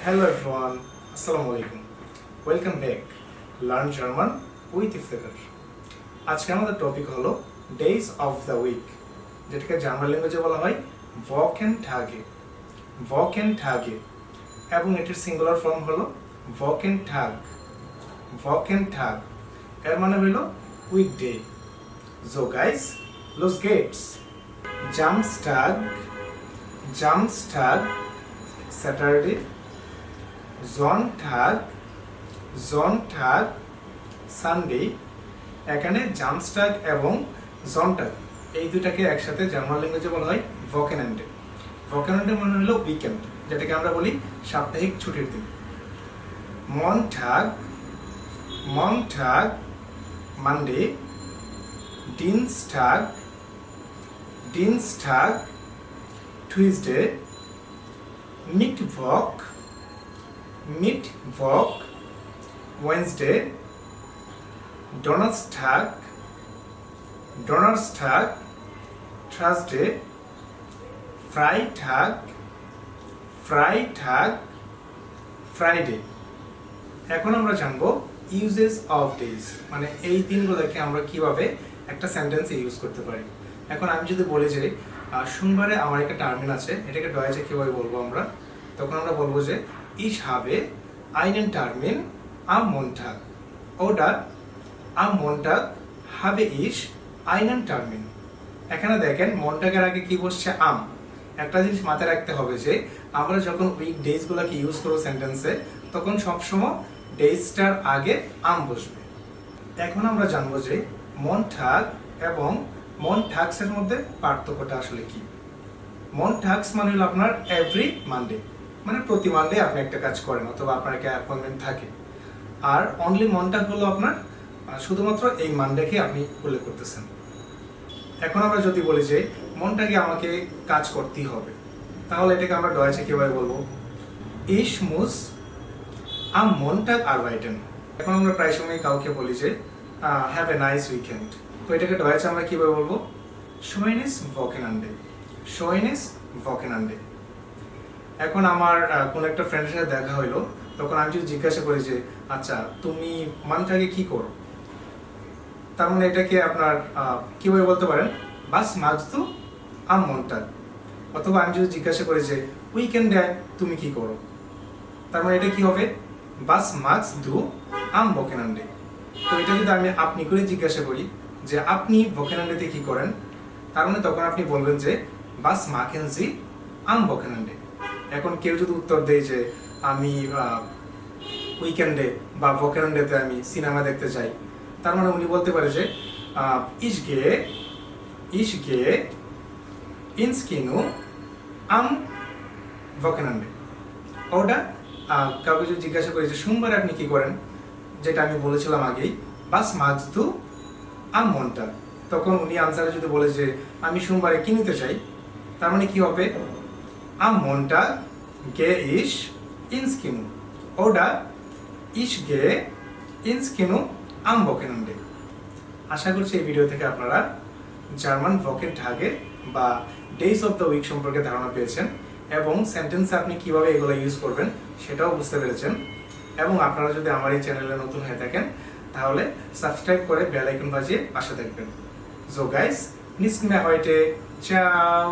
Hello everyone, Assalamu alaikum. Welcome back. Learn German with Iftakhar. আজকে আমাদের topic হলো Days of the Week, যেটাকে German ল্যাঙ্গুয়েজে বলা হয় Wochentage. Wochentage এবং এটির সিঙ্গুলার ফর্ম হলো Wochentag. Wochentag এর মানে হলো weekday. So guys, los geht's. Samstag, Saturday, Sonntag, Sunday. এখানে জামস্টাগ এবং জনটাগ এই দুটাকে একসাথে জার্মান ল্যাঙ্গুয়েজে বলা হয় ভকেনান্ডে। ভকেনান্ডে মানে হলো উইকেন্ড, যেটাকে আমরা বলি সাপ্তাহিক ছুটির দিন। মনটাগ মানডে, ডিনস্টাগ টুইসডে, মিটভক Wednesday, Donnerstag Thursday, Freitag Friday. এখন আমরা জানবো ইউজেস অফ ডেজ, মানে এই দিনগুলোকে আমরা কিভাবে একটা সেন্টেন্সে ইউজ করতে পারি। এখন আমি যদি বলি যে সোমবারে আমার একটা টার্মিন আছে, এটাকে ডয়েচে কিভাবে বলবো আমরা, তখন আমরা বলবো যে ich habe einen Termin am Montag oder am Montag habe ich einen Termin. এখানে দেখেন মনটাগের আগে কি বসছে আম। একটা জিনিস মাথায় রাখতে হবে যে আমরা যখন উইক ডেজ গুলোকে ইউজ করবো সেন্টেন্সে, তখন সবসময় ডেজটার আগে আম বসবে। এখন আমরা জানবো যে মনটাগ এবং মনটাগস এর মধ্যে পার্থক্যটা আসলে কি। মনটাগস মানে হলো আপনার এভরি মানডে, মানে প্রতি মানডে আপনি একটা কাজ করেন অথবা আপনার একটা অ্যাপয়েন্টমেন্ট থাকে। আর অনলি মনটাগ হলো আপনার শুধুমাত্র এই মানডেকে আপনি উল্লেখ করতেছেন। এখন আমরা যদি বলি যে মনটাকে আমাকে কাজ করতেই হবে, তাহলে এটাকে আমরা ডয়েচে কিভাবে বলবো? Ich muss am Montag arbeiten. এখন আমরা প্রায় সময় কাউকে বলি যে have a nice weekend, তো এটাকে ডয়েচে আমরা কিভাবে বলবো? Schönes Wochenende. এখন আমার কোন একটা ফ্রেন্ডের সাথে দেখা হইলো, তখন আমি যদি জিজ্ঞাসা করি যে আচ্ছা তুমি মানটাকে কি করো, তার মানে এটাকে আপনার কিভাবে বলতে পারেন? বাস মাগস তু আম মনটাগ। অথবা আমি যদি জিজ্ঞাসা করি যে উইকেন্ডে তুমি কি করো, তার মানে এটা কি হবে? বাস মাগস দু আম ভকেনান্ডে। তো এটা যদি আমি আপনি করে জিজ্ঞাসা করি যে আপনি ভকেনান্ডেতে কি করেন, তার মানে তখন আপনি বলবেন যে বাস মাকেন জি আম ভকেনান্ডে। এখন কেউ যদি উত্তর দেয় যে আমি উইকেন্ডে বা ভকেনান্ডেতে আমি সিনেমা দেখতে চাই, তার মানে উনি বলতে পারে যে ich gehe ins Kino am Wochenende. ওটা কাউকে যদি জিজ্ঞাসা করি যে সোমবারে আপনি কি করেন, যেটা আমি বলেছিলাম আগেই, was magst du am Montag, তখন উনি আনসারে যদি বলে যে আমি সোমবারে কি নিতে চাই, তার মানে কি হবে? am Montag gehe ich ins Kino oder ich gehe ins Kino am Wochenende. আশা করছি এই ভিডিও থেকে আপনারা জার্মান ভকেনটাগে বা ডেজ অফ দ্য উইক সম্পর্কে ধারণা পেয়েছেন এবং সেন্টেন্সে আপনি কিভাবে এগুলো ইউজ করবেন সেটাও বুঝতে পেরেছেন। এবং আপনারা যদি আমার এই চ্যানেলে নতুন হয়ে থাকেন, তাহলে সাবস্ক্রাইব করে বেল আইকন বাজিয়ে পাশে থাকবেন। So guys, nicht mehr heute. Ciao.